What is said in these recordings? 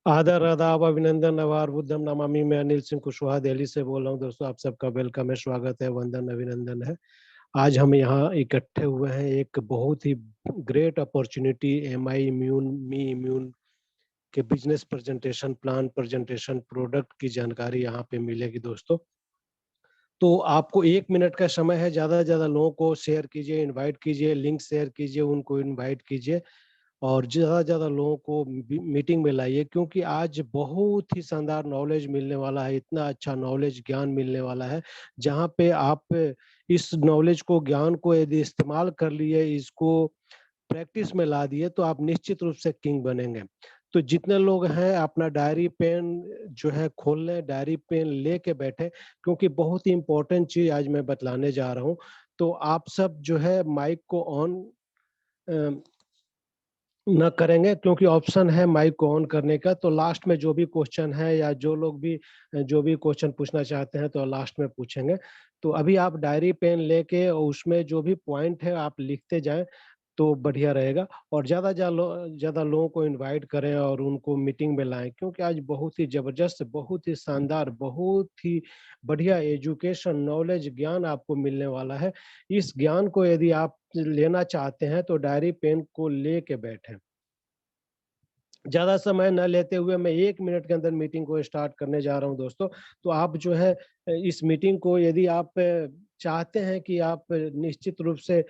आदर, आदाब, अभिनंदन, आभार, बुद्धम नमामि। मैं अनिल सिंह कुशवाहा दिल्ली से बोल रहा हूँ। दोस्तों, आप सबका वेलकम है, स्वागत है, वंदन, अभिनंदन है। आज हम यहाँ इकट्ठे हुए हैं एक बहुत ही ग्रेट अपॉर्चुनिटी एमआई इम्यून मी इम्यून के business presentation, plan presentation, product की जानकारी यहाँ पे मिलेगी दोस्तों। तो आपको 1 मिनट का समय है, ज़्यादा से ज़्यादा लोगों को शेयर कीजिए, इनवाइट कीजिए, लिंक शेयर कीजिए, उनको इनवाइट कीजिए और ज़्यादा से ज़्यादा लोगों को मीटिंग में लाइए, क्योंकि आज बहुत ही शानदार नॉलेज मिलने वाला है, इतना अच्छा नॉलेज, ज्ञान मिलने वाला है, जहाँ पे आप इस नॉलेज को, ज्ञान को यदि इस्तेमाल कर लिए, इसको प्रैक्टिस में ला दिए, तो आप निश्चित रूप से किंग बनेंगे। तो जितने लोग हैं अपना डायरी पेन जो है खोल लें, डायरी पेन लेके बैठे, क्योंकि बहुत ही इम्पोर्टेंट चीज़ आज मैं बतलाने जा रहा हूँ। तो आप सब जो है माइक को ऑन ना करेंगे, क्योंकि ऑप्शन है माइक को ऑन करने का। तो लास्ट में जो भी क्वेश्चन है या जो भी क्वेश्चन पूछना चाहते हैं तो लास्ट में पूछेंगे। तो अभी आप डायरी पेन लेके और उसमें जो भी पॉइंट है आप लिखते जाएं, तो बढ़िया रहेगा। और ज़्यादा लोगों को इनवाइट करें और उनको मीटिंग में लाएं, क्योंकि आज बहुत ही ज़बरदस्त, बहुत ही शानदार, बहुत ही बढ़िया एजुकेशन, नॉलेज, ज्ञान आपको मिलने वाला है। इस ज्ञान को यदि आप लेना चाहते हैं तो डायरी पेन को लेके बैठें। ज़्यादा समय न लेते हुए मैं 1 मिनट के अंदर मीटिंग को स्टार्ट करने जा रहा हूँ दोस्तों। तो आप जो है इस मीटिंग को यदि आप चाहते हैं कि आप निश्चित रूप से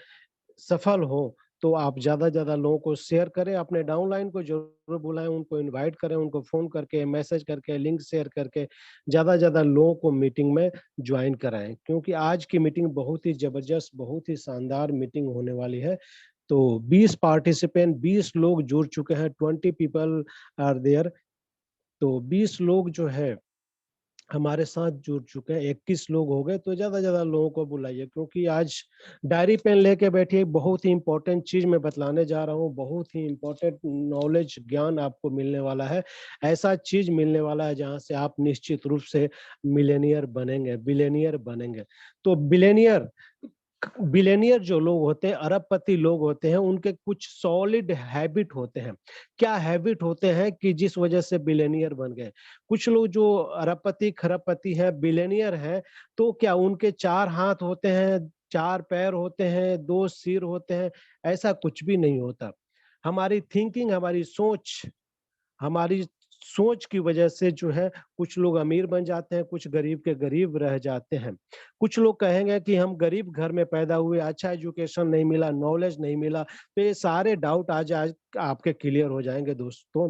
सफल हो, तो आप ज़्यादा से ज़्यादा लोगों को शेयर करें, अपने डाउनलाइन को ज़रूर बुलाएँ, उनको इनवाइट करें, उनको फ़ोन करके, मैसेज करके, लिंक शेयर करके ज़्यादा से ज़्यादा लोगों को मीटिंग में जॉइन कराएँ। क्योंकि आज की मीटिंग बहुत ही ज़बरदस्त, बहुत ही शानदार मीटिंग होने वाली है। तो 20 पार्टिसिपेंट, 20 लोग जुड़ चुके हैं, 20 पीपल आर देयर। तो 20 लोग जो है हमारे साथ जुड़ चुके हैं, 21 लोग हो गए। तो ज़्यादा से ज़्यादा लोगों को बुलाइए, क्योंकि आज डायरी पेन लेके बैठिए, बहुत ही इम्पोर्टेंट चीज़ मैं बतलाने जा रहा हूँ, बहुत ही इम्पोर्टेंट नॉलेज, ज्ञान आपको मिलने वाला है। ऐसा चीज़ मिलने वाला है जहाँ से आप निश्चित रूप से मिलेनियर बनेंगे, बिलियनियर बनेंगे। तो बिलियनियर जो लोग होते हैं, अरबपति लोग होते हैं, उनके कुछ सॉलिड हैबिट होते हैं। क्या हैबिट होते हैं कि जिस वजह से बिलियनियर बन गए? कुछ लोग जो अरबपति, खरबपति हैं, बिलियनियर हैं, तो क्या उनके 4 हाथ होते हैं, 4 पैर होते हैं, 2 सिर होते हैं? ऐसा कुछ भी नहीं होता। हमारी थिंकिंग, हमारी सोच की वजह से जो है कुछ लोग अमीर बन जाते हैं, कुछ गरीब के गरीब रह जाते हैं। कुछ लोग कहेंगे कि हम गरीब घर में पैदा हुए, अच्छा एजुकेशन नहीं मिला, नॉलेज नहीं मिला, तो ये सारे डाउट आज आपके क्लियर हो जाएँगे दोस्तों।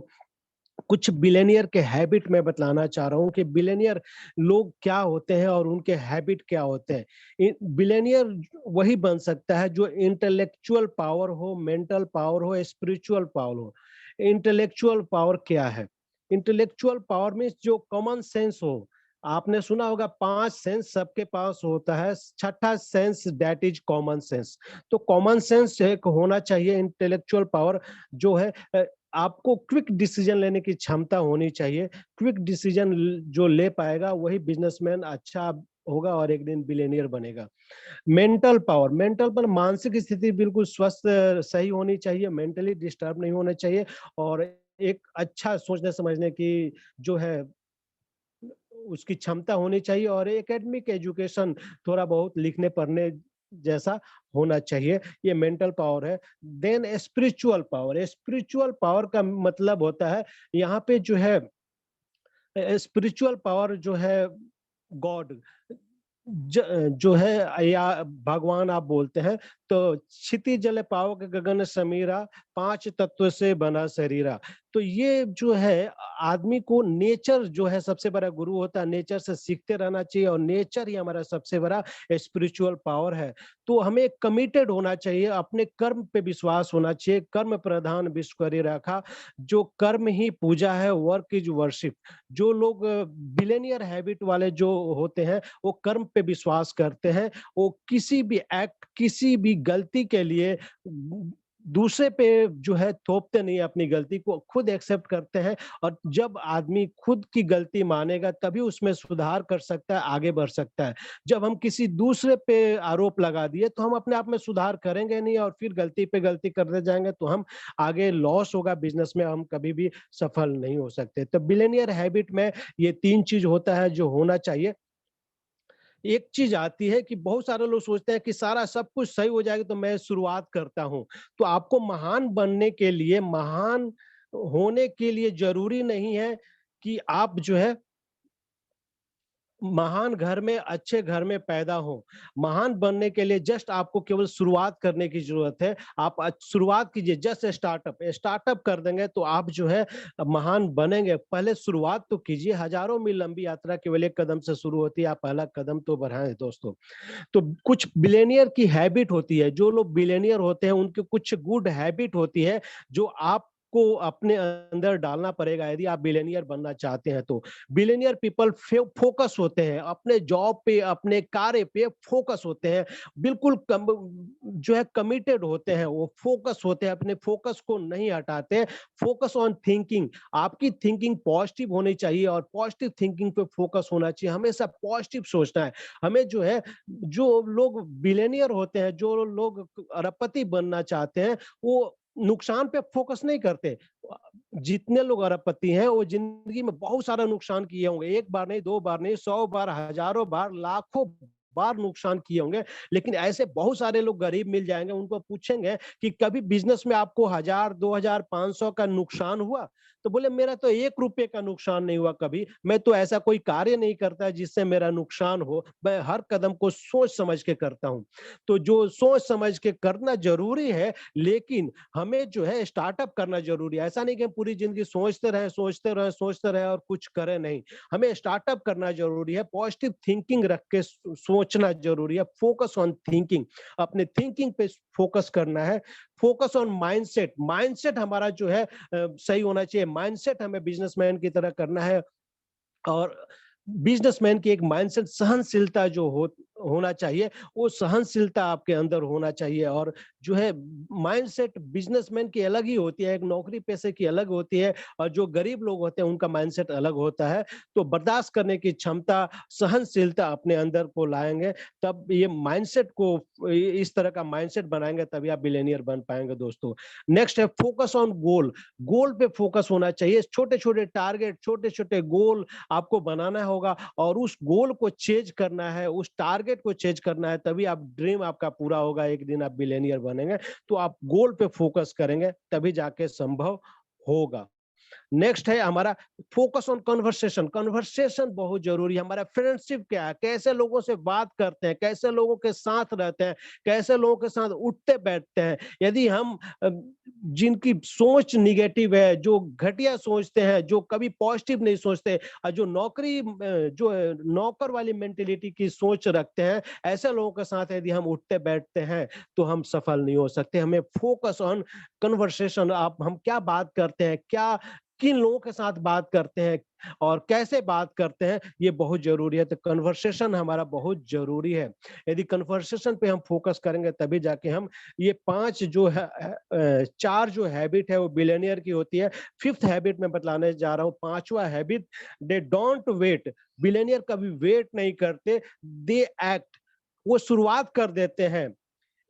कुछ बिलियनियर के हैबिट मैं बतलाना चाह रहा हूँ कि बिलियनियर लोग क्या होते हैं और उनके हैबिट क्या होते हैं। बिलियनियर वही बन सकता है जो इंटेलेक्चुअल पावर हो, मेंटल पावर हो, स्पिरिचुअल पावर हो। इंटेलेक्चुअल पावर क्या है? इंटेलेक्चुअल पावर मीन्स जो कॉमन सेंस हो। आपने सुना होगा 5 सेंस सबके पास होता है, छठा sense that is common sense. तो कॉमन सेंस एक होना चाहिए, इंटेलेक्चुअल पावर जो है आपको क्विक डिसीजन लेने की क्षमता होनी चाहिए। क्विक डिसीजन जो ले पाएगा वही बिजनेसमैन अच्छा होगा और एक दिन बिलियनियर बनेगा। मेंटल पर मानसिक स्थिति बिल्कुल स्वस्थ सही होनी चाहिए, मेंटली डिस्टर्ब नहीं होना चाहिए और एक अच्छा सोचने समझने की जो है उसकी क्षमता होनी चाहिए और एकेडमिक एजुकेशन थोड़ा बहुत लिखने पढ़ने जैसा होना चाहिए। ये मेंटल पावर है। देन स्पिरिचुअल पावर का मतलब होता है यहाँ पे जो है स्पिरिचुअल पावर जो है गॉड जो है या भगवान आप बोलते हैं। तो क्षिति जल पावक गगन समीरा, 5 तत्व से बना शरीरा। तो ये जो है आदमी को नेचर जो है सबसे बड़ा गुरु होता है, नेचर से सीखते रहना चाहिए और नेचर ही हमारा सबसे बड़ा स्पिरिचुअल पावर है। तो हमें कमिटेड होना चाहिए, अपने कर्म पे विश्वास होना चाहिए। कर्म प्रधान विश्व करी रखा, जो कर्म ही पूजा है, वर्क इज वर्शिप। जो लोग बिलियनियर हैबिट वाले जो होते हैं वो कर्म पे विश्वास करते हैं। वो किसी भी एक्ट, किसी भी गलती के लिए दूसरे पे जो है थोपते नहीं है, अपनी गलती को खुद एक्सेप्ट करते हैं। और जब आदमी खुद की गलती मानेगा तभी उसमें सुधार कर सकता है, आगे बढ़ सकता है। जब हम किसी दूसरे पे आरोप लगा दिए तो हम अपने आप में सुधार करेंगे नहीं, और फिर गलती पे गलती करते जाएंगे तो हम आगे लॉस होगा बिजनेस में, हम कभी भी सफल नहीं हो सकते। तो बिलियनियर हैबिट में ये 3 चीज होता है जो होना चाहिए। एक चीज आती है कि बहुत सारे लोग सोचते हैं कि सारा सब कुछ सही हो जाएगा तो मैं शुरुआत करता हूँ। तो आपको महान बनने के लिए, महान होने के लिए जरूरी नहीं है कि आप जो है महान घर में, अच्छे घर में पैदा हो। महान बनने के लिए जस्ट आपको केवल शुरुआत करने की ज़रूरत है। आप शुरुआत कीजिए, जस्ट स्टार्टअप स्टार्टअप कर देंगे तो आप जो है महान बनेंगे। पहले शुरुआत तो कीजिए, हज़ारों मील लंबी यात्रा केवल एक कदम से शुरू होती है। आप पहला कदम तो बढ़ाएँ दोस्तों। तो कुछ बिलियनियर की हैबिट होती है, जो लोग बिलियनियर होते हैं उनकी कुछ गुड हैबिट होती है, जो आपको अपने अंदर डालना पड़ेगा यदि आप बिलियनियर बनना चाहते हैं तो। बिलियनियर पीपल फोकस होते हैं, अपने जॉब पे, अपने कार्य पे फोकस होते हैं, बिल्कुल जो है कमिटेड होते हैं, वो फोकस होते हैं, अपने फोकस को नहीं हटाते। फोकस ऑन थिंकिंग, आपकी थिंकिंग पॉजिटिव होनी चाहिए और पॉजिटिव थिंकिंग पे फोकस होना चाहिए, हमेशा पॉजिटिव सोचना है। हमें जो है, जो लोग बिलियनियर होते हैं, जो लोग अरबपति बनना चाहते हैं, वो नुकसान पे फोकस नहीं करते। जितने लोग अरबपति हैं वो जिंदगी में बहुत सारा नुकसान किए होंगे, एक बार नहीं, दो बार नहीं, 100 बार, हजारों बार, लाखों बार नुकसान किए होंगे। लेकिन ऐसे बहुत सारे लोग गरीब मिल जाएंगे, उनको पूछेंगे कि कभी बिजनेस में आपको 1000, 2000, 500 का नुकसान हुआ? तो बोले मेरा तो 1 रुपए का नुकसान नहीं हुआ कभी। मैं तो ऐसा कोई कार्य नहीं करता जिससे मेरा नुकसान हो। मैं हर कदम को सोच समझ के करता हूँ। तो जो सोच समझ के करना जरूरी है, लेकिन हमें जो है स्टार्टअप करना जरूरी है। ऐसा नहीं कि हम पूरी जिंदगी सोचते रहे, सोचते रहे, सोचते रहे और कुछ करें नहीं। हमें स्टार्टअप करना जरूरी है, पॉजिटिव थिंकिंग रख के सोचना जरूरी है। फोकस ऑन थिंकिंग, अपने थिंकिंग पे फोकस करना है। फोकस ऑन माइंडसेट, माइंडसेट हमारा जो है सही होना चाहिए। माइंडसेट हमें बिजनेसमैन की तरह करना है। और बिजनेसमैन की एक माइंडसेट, सहनशीलता जो होना चाहिए, वो सहनशीलता आपके अंदर होना चाहिए। और जो है माइंडसेट बिजनेसमैन की अलग ही होती है, एक नौकरी पेशे की अलग होती है, और जो गरीब लोग होते हैं उनका माइंडसेट अलग होता है। तो बर्दाश्त करने की क्षमता, सहनशीलता अपने अंदर को लाएंगे, तब ये माइंडसेट को, इस तरह का माइंडसेट बनाएंगे तभी आप बिलियनियर बन पाएंगे दोस्तों। नेक्स्ट है फोकस ऑन गोल, गोल पे फोकस होना चाहिए। छोटे छोटे टारगेट, छोटे छोटे गोल आपको बनाना होगा और उस गोल को चेज करना है, उस टारगेट को चेज करना है, तभी आप ड्रीम आपका पूरा होगा, एक दिन आप बिलियनियर बनेंगे। तो आप गोल पे फोकस करेंगे तभी जाके संभव होगा। नेक्स्ट है हमारा फोकस ऑन कन्वर्सेशन, कन्वर्सेशन बहुत जरूरी है। हमारा फ्रेंडशिप क्या है, कैसे लोगों से बात करते हैं, कैसे लोगों के साथ रहते हैं, कैसे लोगों के साथ उठते बैठते हैं। यदि हम जिनकी सोच निगेटिव है, जो घटिया सोचते हैं, जो कभी पॉजिटिव नहीं सोचते, और जो जो नौकर वाली मेंटेलिटी की सोच रखते हैं, ऐसे लोगों के साथ यदि हम उठते बैठते हैं तो हम सफल नहीं हो सकते। हमें फोकस ऑन कन्वर्सेशन, आप हम क्या बात करते हैं, क्या किन लोगों के साथ बात करते हैं और कैसे बात करते हैं, ये बहुत जरूरी है। तो कन्वर्सेशन हमारा बहुत जरूरी है। यदि कन्वर्सेशन पे हम फोकस करेंगे तभी जाके हम ये 5 जो है 4 जो हैबिट है वो बिलियनियर की होती है। 5th हैबिट में बतलाने जा रहा हूँ, 5वां habit, they don't wait. Billionaire कभी वेट नहीं करते, दे एक्ट, वो शुरुआत कर देते हैं।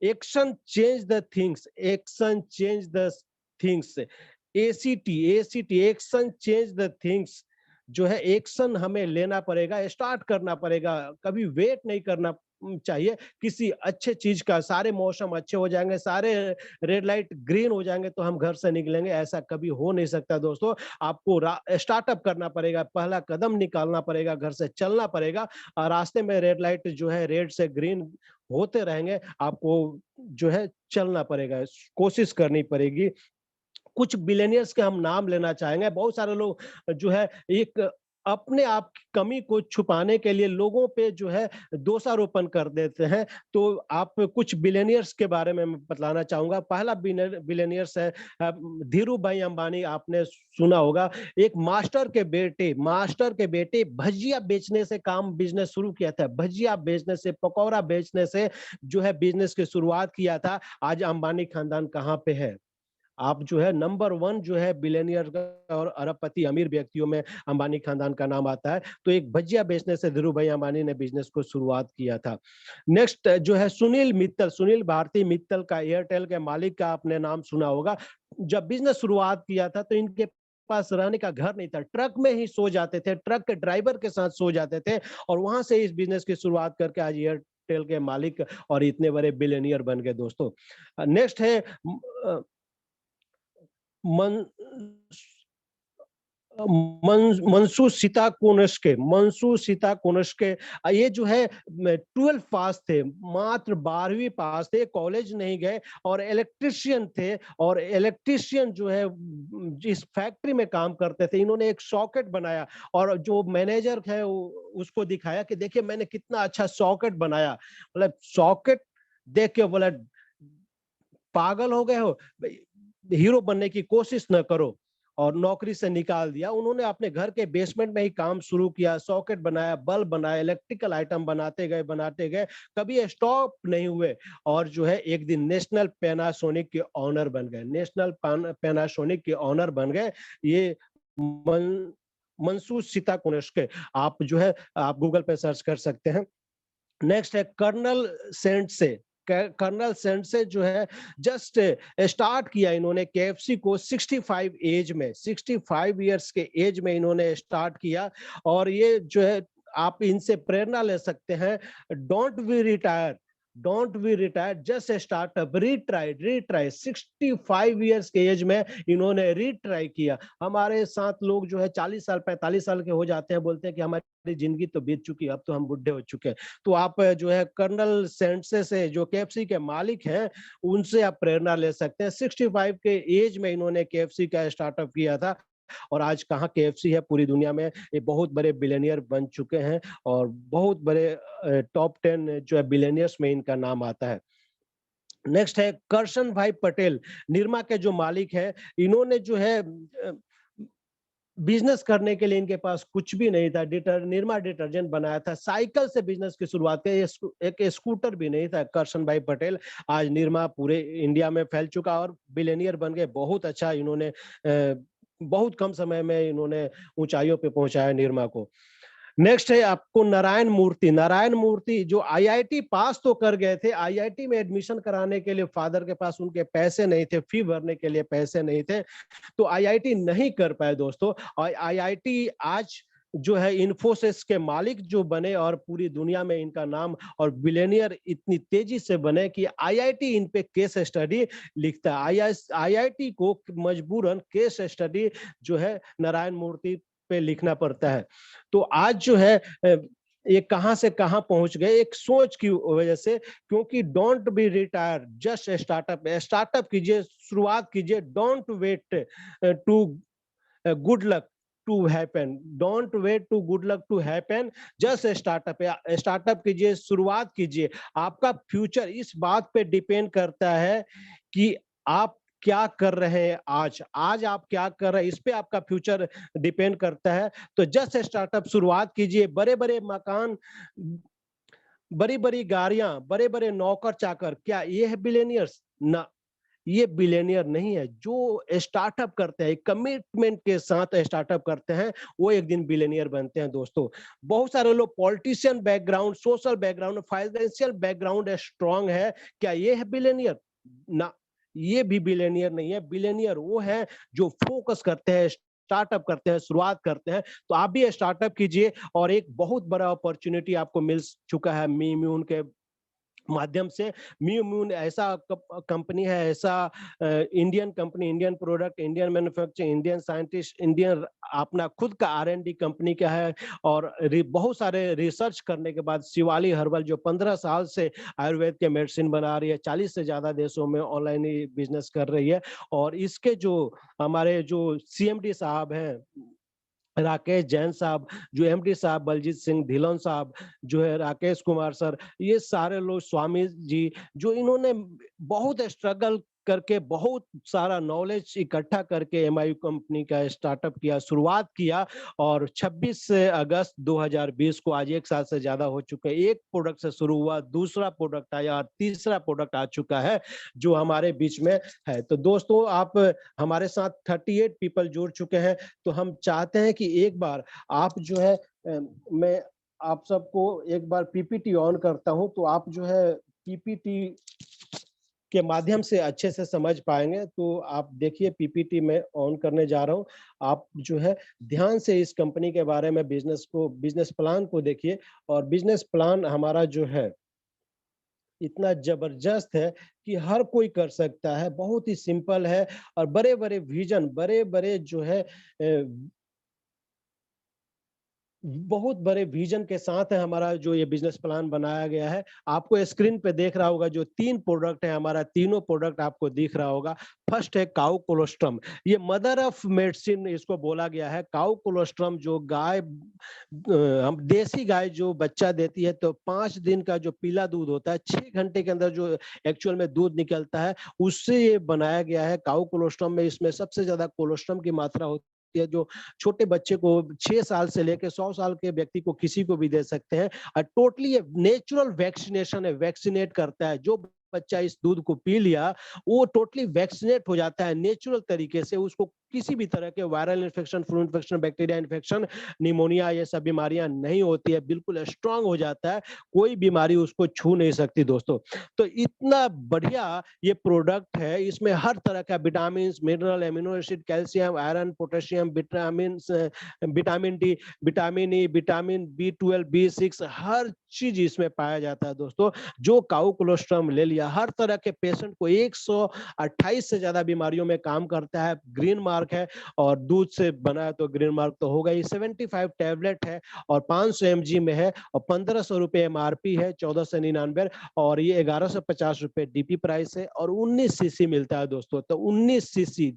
Action change the things, action change the things. A C T, A C T, action change the things. जो है एक्शन हमें लेना पड़ेगा, स्टार्ट करना पड़ेगा, कभी वेट नहीं करना चाहिए किसी अच्छे चीज का। सारे मौसम अच्छे हो जाएंगे, सारे रेड लाइट ग्रीन हो जाएंगे तो हम घर से निकलेंगे, ऐसा कभी हो नहीं सकता दोस्तों। आपको स्टार्टअप करना पड़ेगा, पहला कदम निकालना पड़ेगा, घर से चलना पड़ेगा। और रास्ते में रेड लाइट जो है रेड से ग्रीन होते रहेंगे, आपको जो है चलना पड़ेगा, कोशिश करनी पड़ेगी। कुछ बिलियनियर्स के हम नाम लेना चाहेंगे। बहुत सारे लोग जो है, एक अपने आप की कमी को छुपाने के लिए लोगों पे जो है दोषारोपण कर देते हैं। तो आप कुछ बिलियनियर्स के बारे में मैं बतलाना चाहूँगा। पहला बिलियनियर्स है धीरू भाई अंबानी, आपने सुना होगा। एक मास्टर के बेटे भजिया बेचने से काम बिज़नेस शुरू किया था। भजिया बेचने से, पकौड़ा बेचने से जो है बिज़नेस की शुरुआत किया था। आज अंबानी खानदान कहाँ पे है? आप जो है नंबर 1 जो है बिलियनियर और अरबपति अमीर व्यक्तियों में अंबानी खानदान का नाम आता है। तो एक भजिया बेचने से धीरूभाई अंबानी ने बिज़नेस को शुरुआत किया था। नेक्स्ट जो है सुनील भारती मित्तल का, एयरटेल के मालिक का आपने नाम सुना होगा। जब बिज़नेस शुरुआत किया था तो इनके पास रहने का घर नहीं था। ट्रक में ही सो जाते थे, ट्रक के ड्राइवर के साथ सो जाते थे और वहाँ से इस बिज़नेस की शुरुआत करके आज एयरटेल के मालिक और इतने बड़े बिलियनियर बन गए दोस्तों। नेक्स्ट है अ, मन मंसू सीता कोनस्के, ये जो है 12 पास थे, मात्र 12वीं पास थे, कॉलेज नहीं गए और इलेक्ट्रिशियन थे। और इलेक्ट्रिशियन जो है जिस फैक्ट्री में काम करते थे, इन्होंने एक सॉकेट बनाया और जो मैनेजर है उसको दिखाया कि देखिए मैंने कितना अच्छा सॉकेट बनाया। मतलब सॉकेट देख के बोला पागल हो गए हो, हीरो बनने की कोशिश न करो, और नौकरी से निकाल दिया। उन्होंने अपने घर के बेसमेंट में ही काम शुरू किया, सॉकेट बनाया, बल्ब बनाया, इलेक्ट्रिकल आइटम बनाते गए, कभी स्टॉप नहीं हुए और जो है एक दिन नेशनल पैनासोनिक के ऑनर बन गए। पैनासोनिक के ऑनर बन गए। ये मन मंसूर सीता कोनिष्क, आप जो है आप गूगल पे सर्च कर सकते हैं। नेक्स्ट है कर्नल सेंट से जो है जस्ट स्टार्ट किया इन्होंने केएफसी को 65 इयर्स के एज में इन्होंने स्टार्ट किया। और ये जो है आप इनसे प्रेरणा ले सकते हैं। Don't be retire, just startup, retry 65 years के एज में इन्होंने रीट्राई किया। हमारे साथ लोग जो है 40 साल 45 साल के हो जाते हैं, बोलते हैं कि हमारी जिंदगी तो बीत चुकी है, अब तो हम बुढ़े हो चुके हैं। तो आप जो है कर्नल सेंटसे से जो केएफसी के मालिक हैं, उनसे आप प्रेरणा ले सकते हैं। 65 के एज में इन्होंने केएफसी का स्टार्टअप किया था और आज कहाँ केएफसी है पूरी दुनिया में। ये बहुत बड़े बिलियनियर बन चुके हैं और बहुत बड़े टॉप 10 जो है बिलियनियर्स में इनका नाम आता है। नेक्स्ट है करशन भाई पटेल, निरमा के जो मालिक है। इन्होंने जो है बिजनेस करने के लिए इनके पास कुछ भी नहीं था। निरमा डिटर्जेंट बनाया था, साइकिल से बिजनेस की शुरुआत की। एक स्कूटर भी नहीं था। करशन भाई पटेल, आज निरमा पूरे इंडिया में फैल चुका और बिलियनियर बन गए। बहुत अच्छा इन्होंने बहुत कम समय में इन्होंने ऊंचाइयों पे पहुंचाया निरमा को। नेक्स्ट है आपको नारायण मूर्ति जो आईआईटी पास तो कर गए थे, आईआईटी में एडमिशन कराने के लिए फादर के पास उनके पैसे नहीं थे, फी भरने के लिए पैसे नहीं थे, तो आईआईटी नहीं कर पाए दोस्तों। और आईआईटी आज जो है इन्फोसिस के मालिक जो बने और पूरी दुनिया में इनका नाम और बिलियनियर इतनी तेजी से बने कि आईआईटी इन पे केस स्टडी लिखता है। आईआईटी को मजबूरन केस स्टडी जो है नारायण मूर्ति पे लिखना पड़ता है। तो आज जो है ये कहां से कहां पहुंच गए, एक सोच की वजह से। क्योंकि don't be retire, just startup कीजिए, शुरुआत कीजिए। Don't wait to good luck to happen, don't wait to good luck to happen, just startup कीजिए, शुरुआत कीजिए। आपका फ्यूचर इस बात पे डिपेंड करता है कि आप क्या कर रहे हैं आज आप क्या कर रहे हैं, इस पे आपका फ्यूचर डिपेंड करता है। तो जस्ट स्टार्टअप, शुरुआत कीजिए। बड़े बड़े मकान, बड़ी बड़ी गाड़ियां, बड़े बड़े नौकर चाकर, क्या ये है बिलियनियर्स? ना, ये बिलियनियर नहीं है। जो स्टार्टअप करते हैं, कमिटमेंट के साथ स्टार्टअप करते हैं, वो एक दिन बिलियनियर बनते हैं दोस्तों। बहुत सारे लोग politician background, social background, financial background strong है, क्या ये है बिलियनियर? ना, ये भी बिलियनियर नहीं है। बिलियनियर वो है जो फोकस करते हैं, स्टार्टअप करते हैं, शुरुआत करते हैं। तो आप भी स्टार्टअप कीजिए और एक बहुत बड़ा अपॉर्चुनिटी आपको मिल चुका है मीम्यून के माध्यम से। म्यूम्यून ऐसा कंपनी है, ऐसा Indian company, Indian product, Indian manufacturing, Indian scientist, Indian अपना खुद का R&D कंपनी का है। और बहुत सारे रिसर्च करने के बाद शिवाली हर्बल जो 15 साल से आयुर्वेद के मेडिसिन बना रही है, 40 से ज्यादा देशों में ऑनलाइन ही बिजनेस कर रही है। और इसके जो हमारे जो CMD साहब हैं राकेश जैन साहब, जो एमडी साहब, बलजीत सिंह धिल्लन साहब, जो है राकेश कुमार सर, ये सारे लोग, स्वामी जी, जो इन्होंने बहुत स्ट्रगल करके बहुत सारा नॉलेज इकट्ठा करके एमआईयू कंपनी का स्टार्टअप किया, शुरुआत किया और 26 अगस्त 2020 को आज 1 साल से ज्यादा हो चुके हैं। एक प्रोडक्ट से शुरू हुआ, दूसरा प्रोडक्ट आया और तीसरा प्रोडक्ट आ चुका है जो हमारे बीच में है। तो दोस्तों, आप हमारे साथ 38 पीपल जुड़ चुके हैं। तो हम चाहते हैं कि एक बार आप जो है मैं आप सबको एक बार पीपीटी ऑन करता हूं, तो आप जो है पीपीटी के माध्यम से अच्छे से समझ पाएंगे। तो आप देखिए, पीपीटी में ऑन करने जा रहा हूं। आप जो है ध्यान से इस कंपनी के बारे में, बिजनेस प्लान को देखिए। और बिजनेस प्लान हमारा जो है इतना जबरदस्त है कि हर कोई कर सकता है, बहुत ही सिंपल है। और बड़े बड़े विजन, बड़े बड़े जो है बहुत बड़े विजन के साथ है हमारा जो ये बिजनेस प्लान बनाया गया है। आपको स्क्रीन पे देख रहा होगा, जो 3 प्रोडक्ट है हमारा, तीनों प्रोडक्ट आपको दिख रहा होगा। फर्स्ट है काऊ कोलोस्ट्रम, ये मदर ऑफ मेडिसिन इसको बोला गया है। काऊ कोलोस्ट्रम जो गाय, हम देसी गाय जो बच्चा देती है, तो 5 दिन का जो पीला दूध होता है, 6 घंटे के अंदर जो एक्चुअल में दूध निकलता है, उससे ये बनाया गया है। काऊ कोलोस्ट्रम में इसमें सबसे ज्यादा कोलोस्ट्रम की मात्रा होती है, जो छोटे बच्चे को 6 साल से लेकर 100 साल के व्यक्ति को किसी को भी दे सकते हैं। और टोटली ये नेचुरल वैक्सीनेशन है, वैक्सीनेट करता है। जो बच्चा इस दूध को पी लिया, वो टोटली वैक्सीनेट हो जाता है नेचुरल तरीके से। उसको किसी भी तरह के viral infection, flu infection, bacteria infection, pneumonia, ये सब बीमारियां नहीं होती है। बिल्कुल स्ट्रांग हो जाता है, कोई बीमारी उसको छू नहीं सकती दोस्तों। तो इतना बढ़िया ये प्रोडक्ट है, इसमें हर तरह का vitamin, mineral, amino acid, calcium, iron, potassium, vitamin, vitamin D, vitamin E, vitamin B 12, B 6, हर चीज इसमें पाया जाता है दोस्तों। जो काऊ कोलोस्ट्रम ले लिया, हर तरह के पेशेंट को 128 से ज्यादा बीमारियों में काम करता है। ग्रीन मार्क है, और दूध से बना है तो ग्रीन मार्क तो होगा ही। 75 टैबलेट है और 500 mg में है, और 1500 रुपए एमआरपी है, 1499। और ये 1150 रुपए डीपी प्राइस है, और 19 सीसी मिलता है दोस्तों। तो 19 सीसी,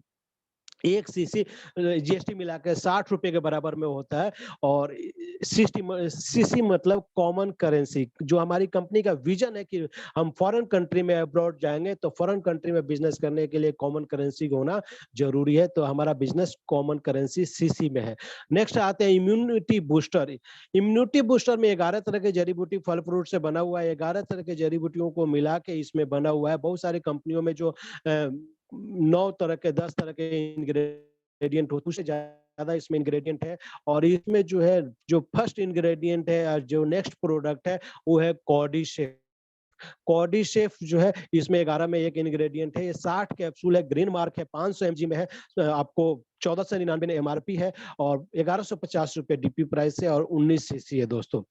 1 सीसी जीएसटी मिला के 60 रुपए के बराबर में होता है। और सीसी मतलब कॉमन करेंसी। जो हमारी कंपनी का विजन है कि हम फॉरेन कंट्री में, अब्रॉड जाएंगे, तो फॉरेन कंट्री में बिजनेस करने के लिए कॉमन करेंसी होना जरूरी है। तो हमारा बिजनेस कॉमन करेंसी सीसी में है। नेक्स्ट आते हैं इम्यूनिटी बूस्टर। इम्यूनिटी बूस्टर में 11 तरह के जड़ी बूटी, फल फ्रूट से बना हुआ है। 11 तरह के जड़ी बूटियों को मिला के इसमें बना हुआ है। बहुत सारी कंपनियों में जो 9 तरह के, 10 तरह के इंग्रेडिएंट होते हैं, उससे ज्यादा इसमें इंग्रेडिएंट है। और इसमें जो है, जो फर्स्ट इंग्रेडिएंट है और जो नेक्स्ट प्रोडक्ट है, वो है कॉर्डिशेफ। कॉर्डिशेफ जो है, इसमें 11 में एक इंग्रेडिएंट है। ये 60 कैप्सूल है, ग्रीन मार्क है, 500 mg में है। आपको 1499 में एमआरपी है, और 1150 रुपए डीपी प्राइस है, और 19 सीसी है दोस्तों।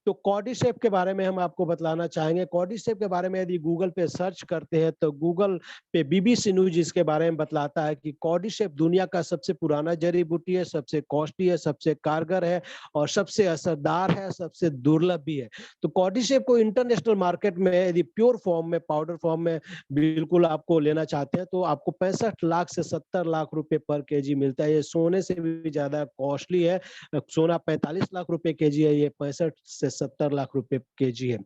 तो कॉर्डिशेफ के बारे में हम आपको बतलाना चाहेंगे। कॉर्डिशेफ के बारे में यदि गूगल पे सर्च करते हैं, तो गूगल पे बीबीसी न्यूज इसके बारे में बतलाता है कि कॉर्डिशेफ दुनिया का सबसे पुराना जड़ी बूटी है, सबसे कॉस्टली है, सबसे कारगर है, और सबसे असरदार है, सबसे दुर्लभ भी है। तो कॉर्डिशेफ को इंटरनेशनल मार्केट में यदि प्योर फॉर्म में, पाउडर फॉर्म में बिल्कुल आपको लेना चाहते हैं, तो आपको 65 लाख से 70 लाख रुपए पर केजी मिलता है। ये सोने से भी ज्यादा कॉस्टली है। सोना 45 लाख रुपए केजी है, ये 65 से 70 लाख रुपए केजी है।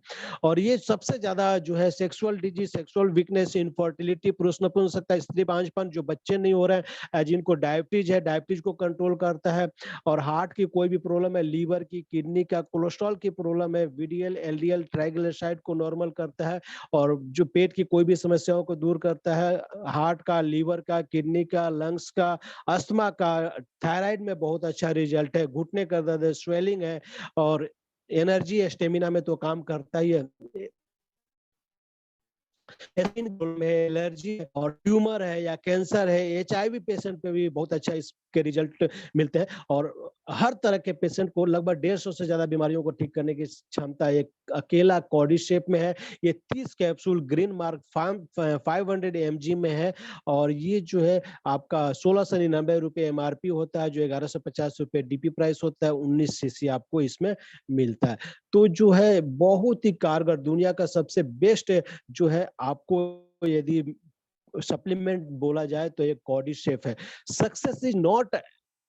और ये सबसे ज्यादा जो है sexual disease, sexual weakness, infertility, पुरुष नपुंसकता, स्त्री बांझपन, जो बच्चे नहीं हो रहे हैं, जिनको डायबिटीज है, डायबिटीज को कंट्रोल करता है। और हार्ट की कोई भी प्रॉब्लम है, लीवर की, किडनी का, कोलेस्ट्रॉल की प्रॉब्लम है, वीडीएल, एलडीएल, ट्राइग्लिसराइड को नॉर्मल करता है। और जो पेट की कोई भी समस्याओं को दूर करता है, हार्ट का, लीवर का, किडनी का, लंग्स का, अस्थमा का, थायराइड में बहुत अच्छा रिजल्ट है। घुटने का दर्द है, स्वेलिंग है, और एनर्जी, स्टेमिना में तो काम करता ही है। में एलर्जी और ट्यूमर है या कैंसर है, एचआईवी पेशेंट पे भी बहुत अच्छा इसके रिजल्ट मिलते हैं। और हर तरह के पेशेंट को लगभग 150 से ज्यादा बीमारियों को ठीक करने की क्षमता एक अकेला कॉर्डिशेप में है। ये 30 कैप्सूल ग्रीन मार्क 500 mg में है, और ये जो है आपका 1699 रुपए एमआरपी होता है, जो 1150 रुपए डीपी प्राइस होता है। 19 सीसी आपको इसमें मिलता है। तो जो है बहुत ही कारगर, दुनिया का सबसे बेस्ट जो है, आपको यदि सप्लीमेंट बोला जाए तो एक कॉर्डिशेफ है। Success is not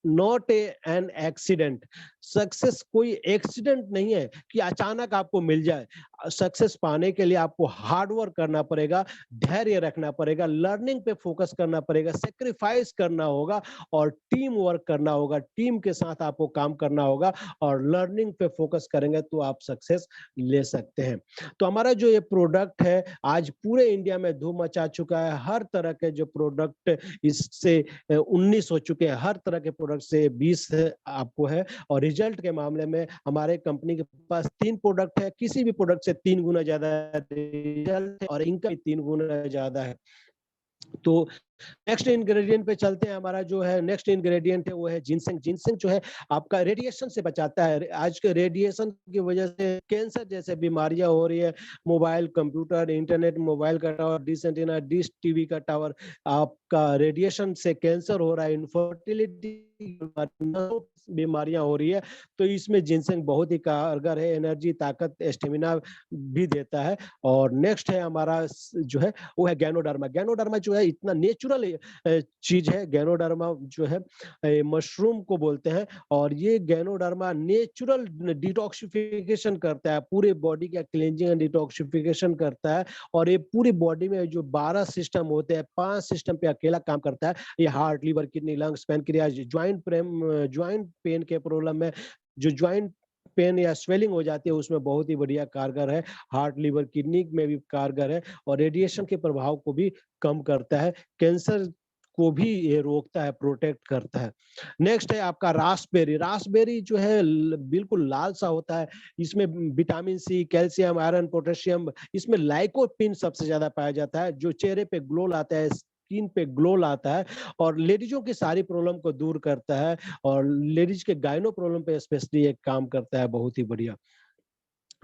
not an accident. Success कोई एक्सीडेंट नहीं है कि अचानक आपको मिल जाए। सक्सेस पाने के लिए आपको हार्ड वर्क करना पड़ेगा, धैर्य रखना पड़ेगा, लर्निंग पे फोकस करना पड़ेगा, सेक्रीफाइस करना होगा और टीम वर्क करना होगा। टीम के साथ आपको काम करना होगा और लर्निंग पे फोकस करेंगे तो आप सक्सेस ले सकते हैं। तो हमारा जो ये प्रोडक्ट है आज पूरे इंडिया में धूम मचा चुका है। हर तरह के जो प्रोडक्ट इससे 19 हो चुके हैं, हर तरह के प्रोडक्ट से 20 आपको है। और रिजल्ट के मामले में हमारे कंपनी के पास 3 प्रोडक्ट है, किसी भी प्रोडक्ट से 3 गुना ज्यादा रिजल्ट है और इनकम 3 गुना ज्यादा है। तो नेक्स्ट इंग्रेडिएंट पे चलते हैं। हमारा जो है नेक्स्ट इंग्रेडिएंट है वो है जिनसेंग। जिनसेंग जो है आपका रेडिएशन से बचाता है। आज के रेडिएशन की वजह से कैंसर जैसे बीमारियां हो रही है। मोबाइल, कंप्यूटर, इंटरनेट, मोबाइल का tower, dish antenna, dish TV का टावर, आपका रेडिएशन से कैंसर हो रहा है, इनफर्टिलिटी बीमारियां हो रही है। तो इसमें जिनसेंग बहुत ही कारगर है, एनर्जी, ताकत, स्टेमिना भी देता है। और नेक्स्ट है हमारा जो है वो है गैनोडर्मा। गैनोडर्मा जो है इतना नेचुरल चीज है। गैनोडर्मा जो है मशरूम को बोलते हैं और ये गैनोडर्मा नेचुरल डिटॉक्सिफिकेशन करता है, पूरे बॉडी का क्लींजिंग एंड डिटॉक्सिफिकेशन करता है। और ये पूरी बॉडी में जो 12 सिस्टम होते हैं, 5 सिस्टम पे अकेला काम करता है। ये heart, liver, kidney, lungs, pancreas, joint pain के प्रॉब्लम में जो ज्वाइंट पेन या स्वेलिंग हो जाती है उसमें बहुत ही बढ़िया कारगर है। हार्ट, लीवर, किडनी में भी कारगर है और रेडिएशन के प्रभाव को भी कम करता है। कैंसर को भी ये रोकता है, प्रोटेक्ट करता है। नेक्स्ट है आपका रास्पबेरी। रास्पबेरी जो है बिल्कुल लाल सा होता है। इसमें vitamin C, calcium, iron, potassium, इसमें लाइकोपिन सबसे ज्यादा पाया जाता है जो चेहरे पे ग्लो लाता है, स्किन पे ग्लो लाता है और लेडीजों की सारी प्रॉब्लम को दूर करता है और लेडीज के गायनो प्रॉब्लम पे स्पेशली एक काम करता है, बहुत ही बढ़िया।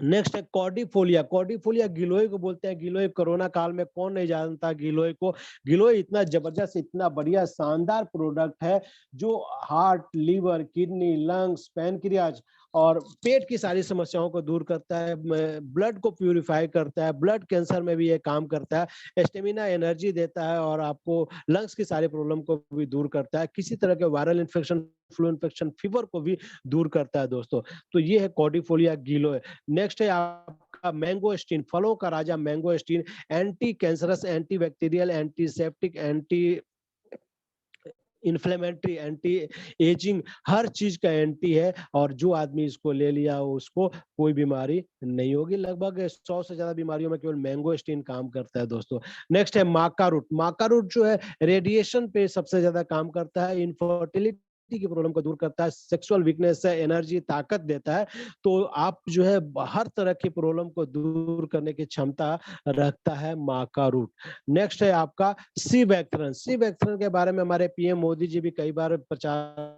नेक्स्ट है कॉर्डिफोलिया। कॉर्डिफोलिया गिलोय को बोलते हैं। गिलोय कोरोना काल में कौन नहीं जानता गिलोय को। गिलोय इतना जबरदस्त, इतना बढ़िया शानदार प्रोडक्ट है जो heart, liver, kidney, lungs, pancreas और पेट की सारी समस्याओं को दूर करता है, ब्लड को प्यूरिफाई करता है, ब्लड कैंसर में भी ये काम करता है, स्टेमिना, एनर्जी देता है और आपको लंग्स की सारी प्रॉब्लम को भी दूर करता है, किसी तरह के viral infection, flu infection, fever को भी दूर करता है दोस्तों। तो ये है कॉर्डिफोलिया गिलोय। नेक्स्ट है आपका मैंगोस्टीन, फलों का राजा mangosteen. Anti cancerous, anti bacterial, antiseptic, anti inflammatory, anti ageing, हर चीज का एंटी है और जो आदमी इसको ले लिया उसको कोई बीमारी नहीं होगी। लगभग 100 से ज्यादा बीमारियों में केवल मैंगोस्टीन काम करता है दोस्तों। नेक्स्ट है माका रूट। माका रूट जो है रेडिएशन पे सबसे ज्यादा काम करता है, इनफर्टिलिटी की प्रॉब्लम को दूर करता है, सेक्सुअल वीकनेस है, एनर्जी, ताकत देता है। तो आप जो है हर तरह की प्रॉब्लम को दूर करने की क्षमता रखता है माका रूट। नेक्स्ट है आपका सी बैक्थरन। सी बैक्थरन के बारे में हमारे पीएम मोदी जी भी कई बार प्रचार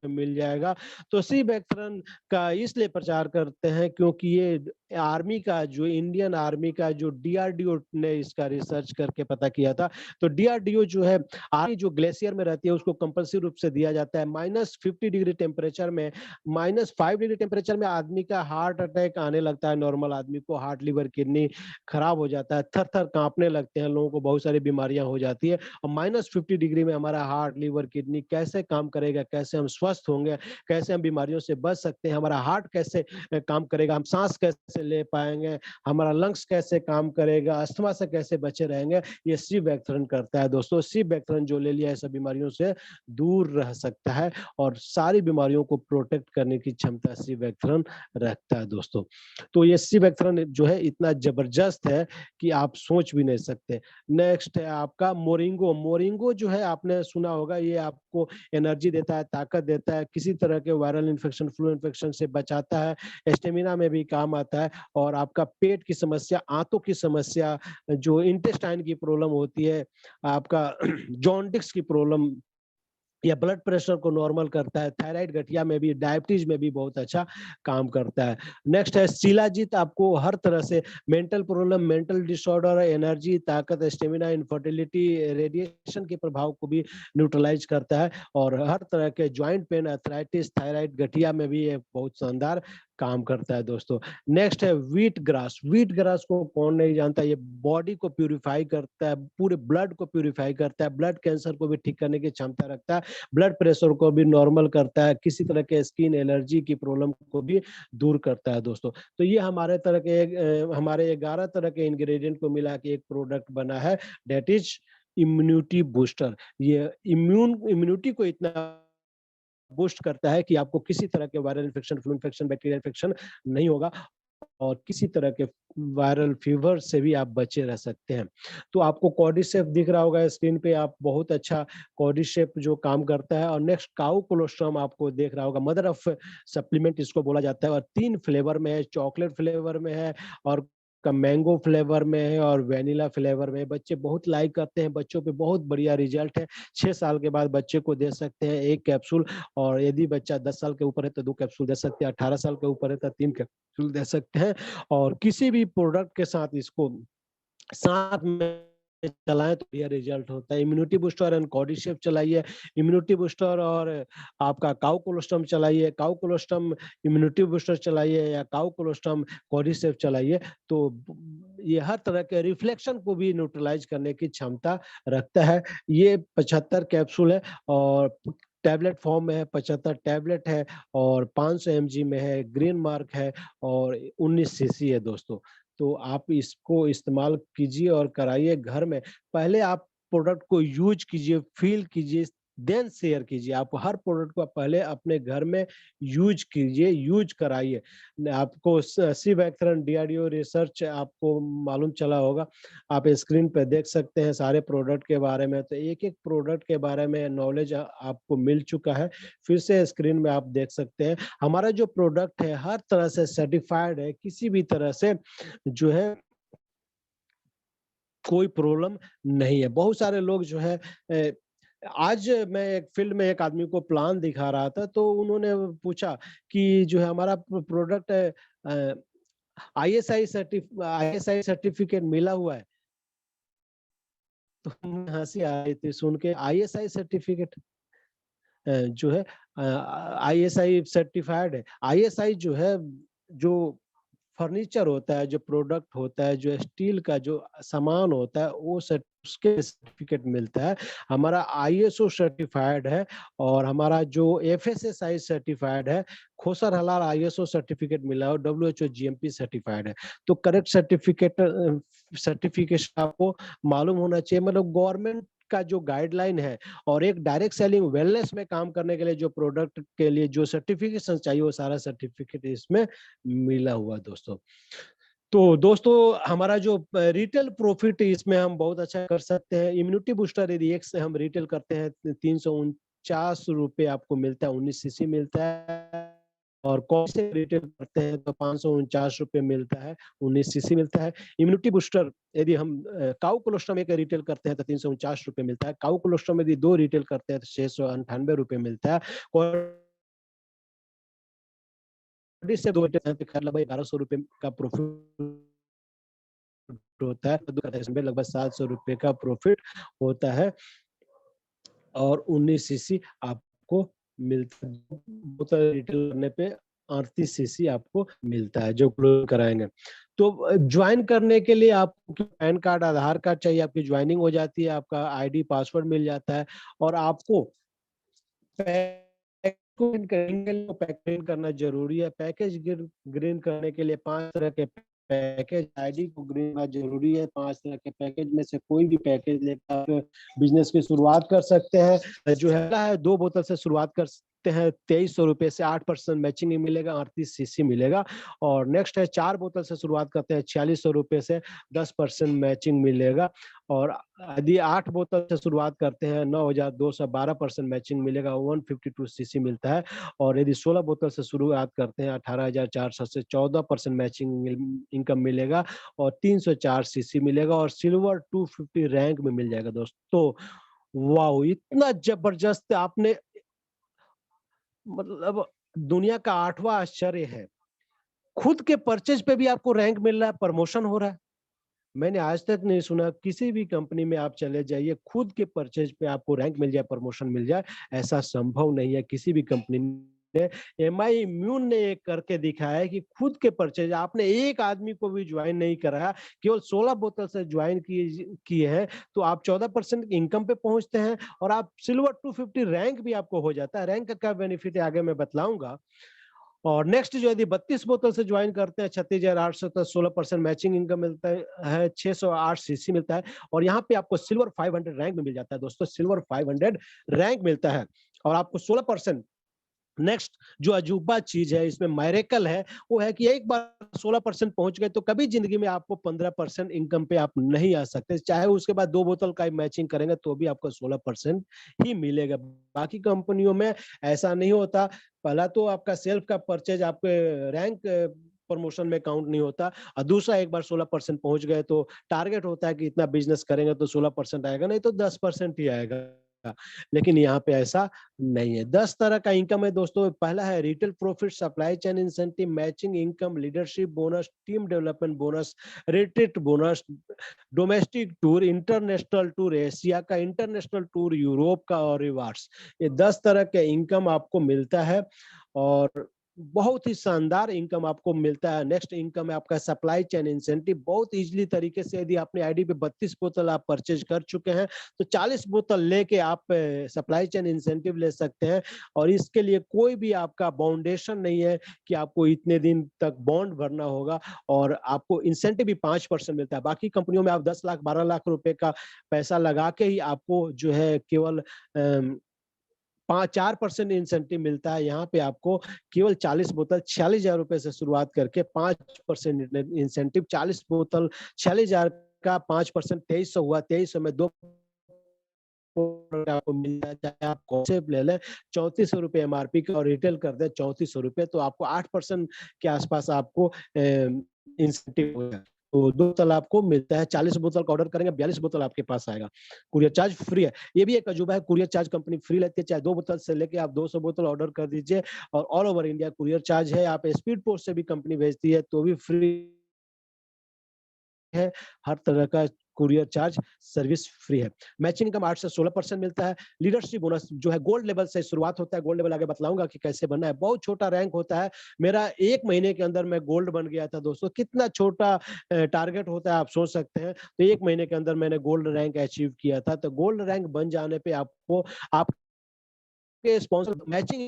मिल जाएगा। तो सी बैक्थरन का इसलिए प्रचार करते हैं क्योंकि ये आर्मी का जो इंडियन आर्मी का जो डीआरडीओ ने इसका रिसर्च करके पता किया था। तो डीआरडीओ जो है आर्मी जो ग्लेशियर में रहती है उसको कंपल्सरी रूप से दिया जाता है। -50 डिग्री टेम्परेचर में, -5 डिग्री टेम्परेचर में आदमी का हार्ट अटैक आने लगता है। नॉर्मल आदमी को हार्ट, लीवर, किडनी खराब हो जाता है, थर थर कांपने लगते हैं लोगों को, बहुत सारी बीमारियां हो जाती है। और -50 डिग्री में हमारा हार्ट, लीवर, किडनी कैसे काम करेगा, कैसे हम स्वस्थ होंगे, कैसे हम बीमारियों से बच सकते हैं, हमारा हार्ट कैसे काम करेगा, हम सांस कैसे ले पाएंगे, हमारा लंग्स कैसे काम करेगा, अस्थमा से कैसे बचे रहेंगे, ये सी बैक्थरन करता है दोस्तों। सी बैक्थरन जो ले लिया है सब बीमारियों से दूर रह सकता है और सारी बीमारियों को प्रोटेक्ट करने की क्षमता सी बैक्थरन रखता है दोस्तों। तो ये सी बैक्थरन जो है इतना जबरदस्त है कि आप सोच भी नहीं सकते। नेक्स्ट है आपका मोरिंगो। मोरिंगो जो है आपने सुना होगा, ये आपको एनर्जी देता है, ताकत देता है, किसी तरह के वायरल इन्फेक्शन, फ्लू इन्फेक्शन से बचाता है, स्टेमिना में भी काम आता है और आपका पेट की समस्या, आंतों की समस्या, जो इंटेस्टाइन की प्रॉब्लम होती है, आपका जॉन्डिस की प्रॉब्लम या ब्लड प्रेशर को नॉर्मल करता है, थायराइड गठिया में भी, डायबिटीज में भी बहुत अच्छा काम करता है। नेक्स्ट है शिलाजीत। आपको हर तरह से mental problem, mental disorder, energy, ताकत, स्टेमिना, इनफर्टिलिटी, रेडिएशन के प्रभाव को भी न्यूट्रलाइज करता है और हर तरह के ज्वाइंट पेन, अर्थराइटिस, थायराइड गठिया में भी ये बहुत शानदार काम करता है दोस्तों। नेक्स्ट है व्हीट ग्रास। व्हीट ग्रास को कौन नहीं जानता, ये बॉडी को प्यूरिफाई करता है, पूरे ब्लड को प्यूरिफाई करता है, ब्लड कैंसर को भी ठीक करने की क्षमता रखता है, ब्लड प्रेशर को भी नॉर्मल करता है, किसी तरह के स्किन एलर्जी की प्रॉब्लम को भी दूर करता है दोस्तों। तो ये हमारे 11 तरह के इंग्रेडिएंट को मिला के एक प्रोडक्ट बना है, दैट इज इम्यूनिटी बूस्टर। ये इम्यूनिटी को इतना बूस्ट करता है कि आपको किसी तरह के viral infection, flu infection, bacterial infection नहीं होगा और किसी तरह के वायरल फीवर से भी आप बचे रह सकते हैं। तो आपको कॉर्डिसेप दिख रहा होगा स्क्रीन पे, आप बहुत अच्छा कॉर्डिसेप जो काम करता है। और नेक्स्ट काऊ कोलोस्ट्रम आपको देख रहा होगा, मदर ऑफ सप्लीमेंट इसको बोला जाता है, और 3 फ्लेवर में है, चॉकलेट फ्लेवर में है और का मैंगो फ्लेवर में है और वेनिला फ्लेवर में है। बच्चे बहुत लाइक करते हैं, बच्चों पे बहुत बढ़िया रिजल्ट है। 6 साल के बाद बच्चे को दे सकते हैं 1 कैप्सूल, और यदि बच्चा 10 साल के ऊपर है तो 2 कैप्सूल दे सकते हैं, 18 साल के ऊपर है तो 3 कैप्सूल दे सकते हैं। और किसी भी प्रोडक्ट के साथ इसको साथ में चलाएं तो यह रिजल्ट होता है। इम्यूनिटी बूस्टर एंड कॉर्डिसेप चलाइए, इम्यूनिटी बूस्टर और आपका काऊ कोलोस्ट्रम चलाइए, काऊ कोलोस्ट्रम इम्यूनिटी बूस्टर चलाइए या काऊ कोलोस्ट्रम कॉर्डिसेप चलाइए। तो ये हर तरह के रिफ्लेक्शन को भी न्यूट्रलाइज करने की क्षमता रखता है। ये 75 कैप्सूल है और टैबलेट फॉर्म में है, 75 टैबलेट है और 500 mg में है, ग्रीन मार्क है और 19 सीसी है दोस्तों। तो आप इसको इस्तेमाल कीजिए और कराइए घर में। पहले आप प्रोडक्ट को यूज कीजिए, फील कीजिए, देन शेयर कीजिए। आप हर प्रोडक्ट को पहले अपने घर में यूज कीजिए, यूज कराइए। आपको सीवैक्थरन डीआरडीओ रिसर्च आपको मालूम चला होगा, आप स्क्रीन पे देख सकते हैं सारे प्रोडक्ट के बारे में। तो एक-एक प्रोडक्ट के बारे में नॉलेज आपको मिल चुका है, फिर से स्क्रीन में आप देख सकते हैं। हमारा जो प्रोडक्ट है हर तरह से सर्टिफाइड है, किसी भी तरह से जो है कोई प्रॉब्लम नहीं है। बहुत सारे लोग जो है आज मैं एक फील्ड में एक आदमी को प्लान दिखा रहा था, तो उन्होंने पूछा कि जो है हमारा प्रोडक्ट आईएसआई सर्टिफिकेट मिला हुआ है। तो हंसी आ रही थी सुन के, आईएसआई सर्टिफिकेट जो है आईएसआई सर्टिफाइड है। आईएसआई जो है, जो फर्नीचर होता है, जो प्रोडक्ट होता है, जो स्टील का जो सामान होता है, वो उसके सर्टिफिकेट मिलता है। हमारा आईएसओ सर्टिफाइड है और हमारा जो एफएसएसआई सर्टिफाइड है, खोसर हलाल आईएसओ सर्टिफिकेट मिला है, डब्ल्यूएचओ जीएमपी सर्टिफाइड है। तो करेक्ट सर्टिफिकेशन आपको मालूम होना चाहिए। मतलब गवर्नमेंट का जो गाइडलाइन है और एक डायरेक्ट सेलिंग वेलनेस में काम करने के लिए जो प्रोडक्ट के लिए जो सर्टिफिकेशन चाहिए, वो सारा सर्टिफिकेट इसमें मिला हुआ दोस्तों। तो दोस्तों हमारा जो रिटेल प्रॉफिट इसमें हम बहुत अच्छा कर सकते हैं। इम्यूनिटी बूस्टर यदि एक से हम रिटेल करते हैं 349 रुपए आपको मिलता है, 19 सीसी मिलता है। और कौन से रिटेल करते हैं तो 549 रुपए मिलता है, 19 सीसी मिलता है। इम्यूनिटी बूस्टर यदि हम काऊ कोलोस्ट्रम एक रिटेल करते हैं तो 349 रुपए मिलता है। काऊ कोलोस्ट्रम यदि 2 रिटेल करते हैं तो 698 रुपए मिलता है। से 2 रिटेल तो खैर लगभग 1100 रुपए का प्रॉफिट होता है। इसमें लगभग 700 रुपए का प्रॉफिट होता है और 19 सीसी आपको मिलता है। बोतल रिटेल करने पे 38 सीसी आपको मिलता है जो क्लोज कराएंगे। तो ज्वाइन करने के लिए आपको पैन कार्ड, आधार कार्ड चाहिए, आपकी ज्वाइनिंग हो जाती है, आपका आईडी पासवर्ड मिल जाता है और आपको पैकेज करना जरूरी है। पैकेज ग्रीन करने के लिए 5 तरह के पैकेज आईडी को ग्रीन करना जरूरी है। 5 तरह के पैकेज में से कोई भी पैकेज लेकर बिजनेस की शुरुआत कर सकते हैं। जो है 2 बोतल से शुरुआत कर सकते हैं, 2300 रुपए से 8% मैचिंग मिलेगा, 38 सीसी मिलेगा। और नेक्स्ट है 4 बोतल से शुरुआत करते हैं, 4600 रुपए से 10% मैचिंग मिलेगा। और यदि 8 बोतल से शुरुआत करते हैं 9212% मैचिंग मिलेगा, 152 सीसी मिलता है। और यदि 16 बोतल से शुरुआत करते हैं 18400 से 14% मैचिंग इनकम मिलेगा और 304 सीसी मिलेगा और सिल्वर 250 रैंक में मिल जाएगा दोस्तों। वाओ, इतना जबरदस्त आपने, मतलब दुनिया का 8वां आश्चर्य है। खुद के परचेज पे भी आपको रैंक मिल रहा है, प्रमोशन हो रहा है। मैंने आज तक नहीं सुना किसी भी कंपनी में आप चले जाइए, खुद के परचेज पे आपको रैंक मिल जाए, प्रमोशन मिल जाए, ऐसा संभव नहीं है किसी भी कंपनी एमआई इम्यून ने एक करके दिखाया है कि खुद के परचेज आपने एक आदमी को भी ज्वाइन नहीं कराया, केवल 16 बोतल से ज्वाइन किए हैं, तो आप 14% इनकम पे पहुंचते हैं और आप सिल्वर 250 रैंक भी आपको हो जाता है। रैंक का क्या बेनिफिट है आगे मैं बतलाऊंगा। और नेक्स्ट जो यदि 32 बोतल से ज्वाइन करते हैं 36,800 तो 16% मैचिंग इनकम मिलता है, 608 सीसी मिलता है और यहाँ पे आपको सिल्वर 500 रैंक में मिल जाता है दोस्तों, सिल्वर 500 रैंक मिलता है और आपको 16%। नेक्स्ट जो अजूबा चीज है इसमें मैरेकल है, वो है कि एक बार 16% पहुंच गए तो कभी जिंदगी में आपको 15% इनकम पे आप नहीं आ सकते, चाहे उसके बाद 2 बोतल का मैचिंग करेंगे तो भी आपको 16% ही मिलेगा। बाकी कंपनियों में ऐसा नहीं होता। पहला तो आपका सेल्फ का परचेज आपके रैंक प्रमोशन में काउंट नहीं होता और दूसरा एक बार 16% पहुंच गए तो टारगेट होता है कि इतना बिजनेस करेंगे तो 16% आएगा, नहीं तो 10% ही आएगा। लेकिन यहाँ पे ऐसा नहीं है। 10 तरह का इनकम है दोस्तों। पहला है retail profit, supply chain incentive, matching income, leadership bonus, team development bonus, retreat bonus, domestic tour, international tour, Asia का इंटरनेशनल टूर, यूरोप का और रिवार्ड्स। ये 10 तरह के इनकम आपको मिलता है और बहुत ही शानदार इनकम आपको मिलता है। नेक्स्ट इनकम है आपका सप्लाई चेन इंसेंटिव। बहुत इजीली तरीके से यदि अपने आईडी पे 32 बोतल आप परचेज कर चुके हैं तो 40 बोतल लेके आप सप्लाई चेन इंसेंटिव ले सकते हैं और इसके लिए कोई भी आपका बाउंडेशन नहीं है कि आपको इतने दिन तक बॉन्ड भरना होगा और आपको इंसेंटिव भी 5% मिलता है। बाकी कंपनियों में आप 10 लाख 12 लाख रुपए का पैसा लगा के ही आपको जो है केवल 4% इंसेंटिव मिलता है। यहाँ पे आपको केवल 40 बोतल 46,000 रुपए से शुरुआत करके 5% इंसेंटिव, 40 बोतल 46,000 का 5% 2300 हुआ, 2300 में 2 आपको मिलता है। चाहे आप कॉन्सेप्ट ले लें 3400 रुपए एमआरपी का और रिटेल कर दें 3400 रुपए तो आपको 8% के आसपास आपको इंसेंटिव होगा। तो 2 बोतल आपको मिलता है। 40 बोतल का ऑर्डर करेंगे 42 बोतल आपके पास आएगा। कुरियर चार्ज फ्री है। ये भी एक अजूबा है, कुरियर चार्ज कंपनी फ्री लेती है। चाहे 2 बोतल से लेके आप 200 बोतल ऑर्डर कर दीजिए और all over India courier charge है। आप स्पीड पोस्ट से भी कंपनी भेजती है तो भी फ्री है। हर तरह का कुरियर चार्ज सर्विस फ्री है। मैचिंग इनकम 8 से 16% मिलता है। लीडरशिप बोनस जो है गोल्ड लेवल से शुरुआत होता है। गोल्ड लेवल आगे बतलाऊंगा कि कैसे बनना है। बहुत छोटा रैंक होता है। मेरा 1 महीने के अंदर मैं गोल्ड बन गया था दोस्तों। कितना छोटा टारगेट होता है आप सोच सकते हैं। तो 1 महीने के अंदर मैंने गोल्ड रैंक अचीव किया था। तो गोल्ड रैंक बन जाने पे आपको आपके स्पॉन्सर मैचिंग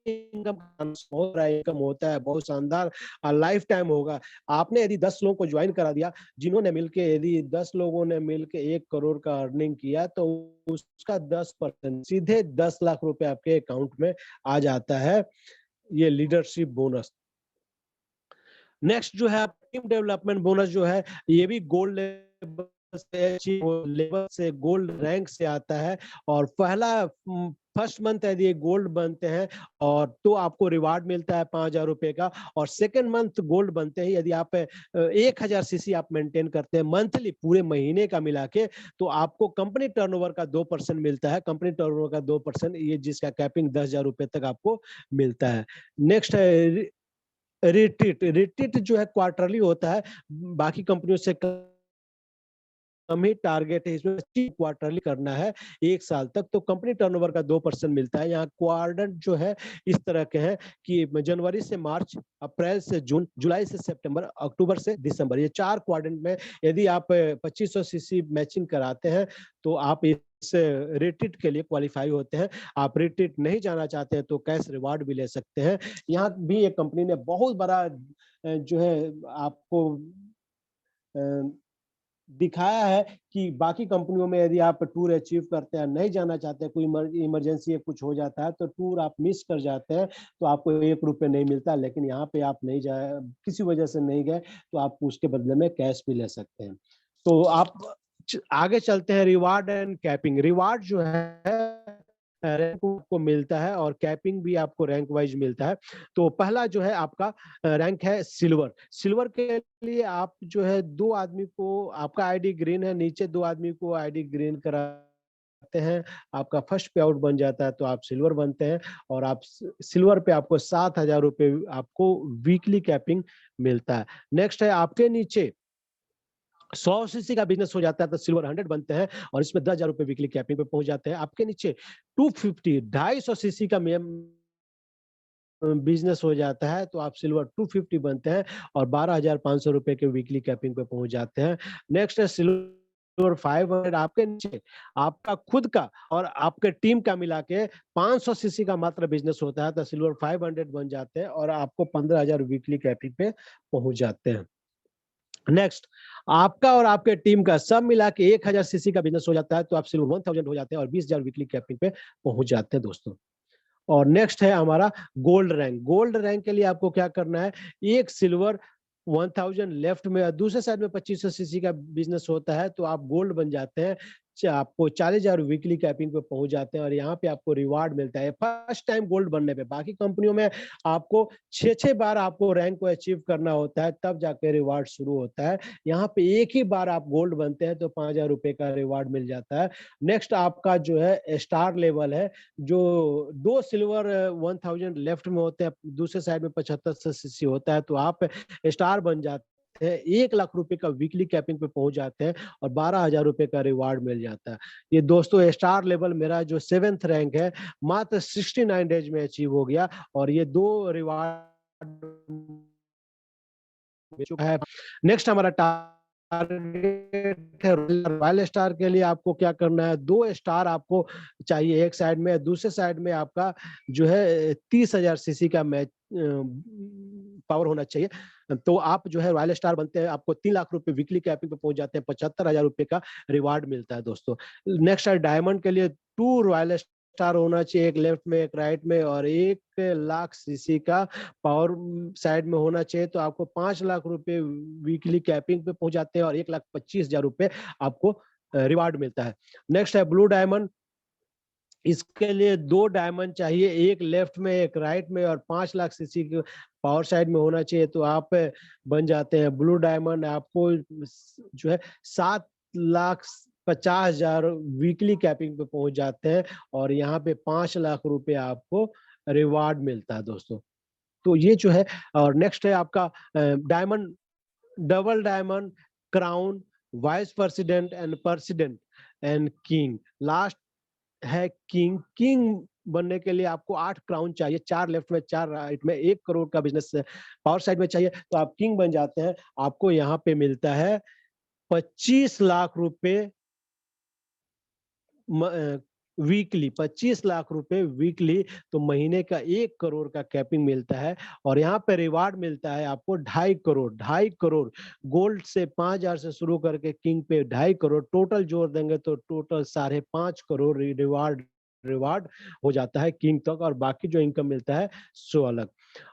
इनकम इनकम होता है बहुत शानदार, लाइफ टाइम होगा। आपने यदि 10 लोगों को ज्वाइन करा दिया, जिन्होंने मिलके यदि 10 लोगों ने मिलके 1 करोड़ का अर्निंग किया तो उसका 10% सीधे 10 लाख रुपए आपके अकाउंट में आ जाता है। ये लीडरशिप बोनस। नेक्स्ट जो है टीम डेवलपमेंट बोनस जो है ये भी गोल्ड लेवल से गोल्ड रैंक से आता है और पहला फर्स्ट मंथ यदि गोल्ड बनते हैं और तो आपको रिवार्ड मिलता है 5,000 रुपए का और सेकंड मंथ गोल्ड बनते हैं यदि आप 1,000 सीसी आप मेंटेन करते हैं मंथली पूरे महीने का मिला के तो आपको कंपनी टर्नओवर का 2% मिलता है। कंपनी टर्नओवर का 2% ये जिसका कैपिंग 10,000 रुपए तक आपको मिलता है। नेक्स्ट है रिट्रीट जो है क्वार्टरली होता है। बाकी कंपनियों से कम ही टारगेट है इसमें, क्वार्टरली करना है 1 साल तक तो कंपनी टर्नओवर का 2% मिलता है। यहाँ क्वाड्रेंट जो है इस तरह के हैं कि जनवरी से मार्च, अप्रैल से जून, जुलाई से सितंबर, अक्टूबर से दिसंबर, ये 4 क्वाड्रेंट में यदि आप 2500 सीसी मैचिंग कराते हैं तो आप इस रिट्रीट के लिए क्वालिफाई होते हैं। आप रिट्रीट नहीं जाना चाहते हैं तो कैश रिवार्ड भी ले सकते हैं। यहाँ भी एक कंपनी ने बहुत बड़ा जो है आपको दिखाया है कि बाकी कंपनियों में यदि आप टूर अचीव करते हैं, नहीं जाना चाहते, कोई इमरजेंसी या कुछ हो जाता है तो टूर आप मिस कर जाते हैं तो आपको 1 रुपए नहीं मिलता। लेकिन यहाँ पे आप नहीं जाए, किसी वजह से नहीं गए तो आप उसके बदले में कैश भी ले सकते हैं। तो आप आगे चलते हैं रिवार्ड एंड कैपिंग। रिवार्ड जो है रैंक को मिलता है और कैपिंग भी आपको रैंक वाइज मिलता है। तो पहला जो है आपका रैंक है सिल्वर। सिल्वर के लिए आप जो है 2 आदमी को, आपका आईडी ग्रीन है, नीचे 2 आदमी को आईडी ग्रीन कराते हैं, आपका फर्स्ट पे आउट बन जाता है तो आप सिल्वर बनते हैं और आप सिल्वर पे आपको 7,000 रुपए आपको वीकली कैपिंग मिलता है। नेक्स्ट है आपके नीचे 100 सीसी का बिजनेस हो जाता है तो सिल्वर 100 बनते हैं और इसमें 10,000 रुपए वीकली कैपिंग पे पहुंच जाते हैं। आपके नीचे 250 250 सीसी का बिजनेस हो जाता है तो आप सिल्वर 250 बनते हैं और 12,500 रुपए के वीकली कैपिंग पे पहुंच जाते हैं। नेक्स्ट है सिल्वर 500, आपके नीचे आपका खुद का और आपके टीम का मिला के 500 सीसी का मात्र बिजनेस होता है तो सिल्वर 500 बन जाते हैं और आपको 15,000 वीकली कैपिंग पे पहुंच जाते हैं। नेक्स्ट, आपका और आपके टीम का सब मिला के 1000 सीसी का बिजनेस हो जाता है तो आप सिल्वर 1000 हो जाते हैं और 20,000 वीकली कैपिंग पे पहुंच जाते हैं दोस्तों। और नेक्स्ट है हमारा गोल्ड रैंक। गोल्ड रैंक के लिए आपको क्या करना है, एक सिल्वर 1000 लेफ्ट में और दूसरे साइड में 2500 सीसी का बिजनेस होता है तो आप गोल्ड बन जाते हैं। आपको 40,000 वीकली कैपिंग पे पहुंच जाते हैं और यहाँ पे आपको रिवार्ड मिलता है फर्स्ट टाइम गोल्ड बनने पे। बाकी कंपनियों में आपको 6-6 बार आपको रैंक को अचीव करना होता है तब जाके रिवार्ड शुरू होता है। यहाँ पे एक ही बार आप गोल्ड बनते हैं तो 5,000 रुपए का रिवार्ड मिल जाता है। नेक्स्ट आपका जो है स्टार लेवल है, जो 2 सिल्वर 1000 लेफ्ट में होते हैं, दूसरे साइड में 75 सीसी होता है तो आप स्टार बन जाते हैं। 1 लाख रुपए का वीकली कैपिंग पे पहुंच जाते हैं और 12,000 रुपए का रिवार्ड मिल जाता है। ये दोस्तों स्टार लेवल मेरा जो 7th रैंक है मात्र 69 डेज में अचीव हो गया और ये 2 रिवार्ड है। नेक्स्ट हमारा टारगेट है रॉयल स्टार के लिए आपको क्या करना है, 2 स्टार आपको चाहिए एक साइड में, दूसरे साइड में आपका जो है 30,000 सीसी का मैच पावर होना चाहिए। तो आप जो है रॉयल स्टार बनते हैं, आपको 3 लाख रुपए वीकली कैपिंग पे पहुंच जाते हैं, 75,000 रुपए का रिवार्ड मिलता है दोस्तों। नेक्स्ट है डायमंड के लिए 2 रॉयल स्टार होना चाहिए, एक लेफ्ट में एक राइट में और 1 लाख सीसी का पावर साइड में होना चाहिए तो आपको 5 लाख रुपए वीकली कैपिंग पे पहुंच जाते हैं और 1,25,000 रुपए आपको रिवार्ड मिलता है। नेक्स्ट है ब्लू डायमंड। इसके लिए 2 डायमंड चाहिए, एक लेफ्ट में एक राइट में और 5 लाख सीसी के पावर साइड में होना चाहिए तो आप बन जाते हैं ब्लू डायमंड। आपको जो है 7,50,000 वीकली कैपिंग पे पहुंच जाते हैं और यहाँ पे 5 लाख रुपए आपको रिवार्ड मिलता है दोस्तों। तो ये जो है और नेक्स्ट है आपका diamond, double diamond, crown, vice president and president and king. Last है किंग। किंग बनने के लिए आपको 8 क्राउन चाहिए, 4 लेफ्ट में 4 राइट में, 1 करोड़ का बिजनेस पावर साइड में चाहिए तो आप किंग बन जाते हैं। आपको यहाँ पे मिलता है 25 लाख रुपए वीकली, 25 लाख रुपए वीकली, तो महीने का 1 करोड़ का कैपिंग मिलता है और यहाँ पे रिवार्ड मिलता है आपको 2.5 करोड़। 2.5 करोड़ गोल्ड से 5,000 से शुरू करके किंग पे 2.5 करोड़, टोटल जोड़ देंगे तो टोटल 5.5 करोड़ रिवार्ड हो जाता है किंग तक और बाकी जो इनकम मिलता है सो अलग।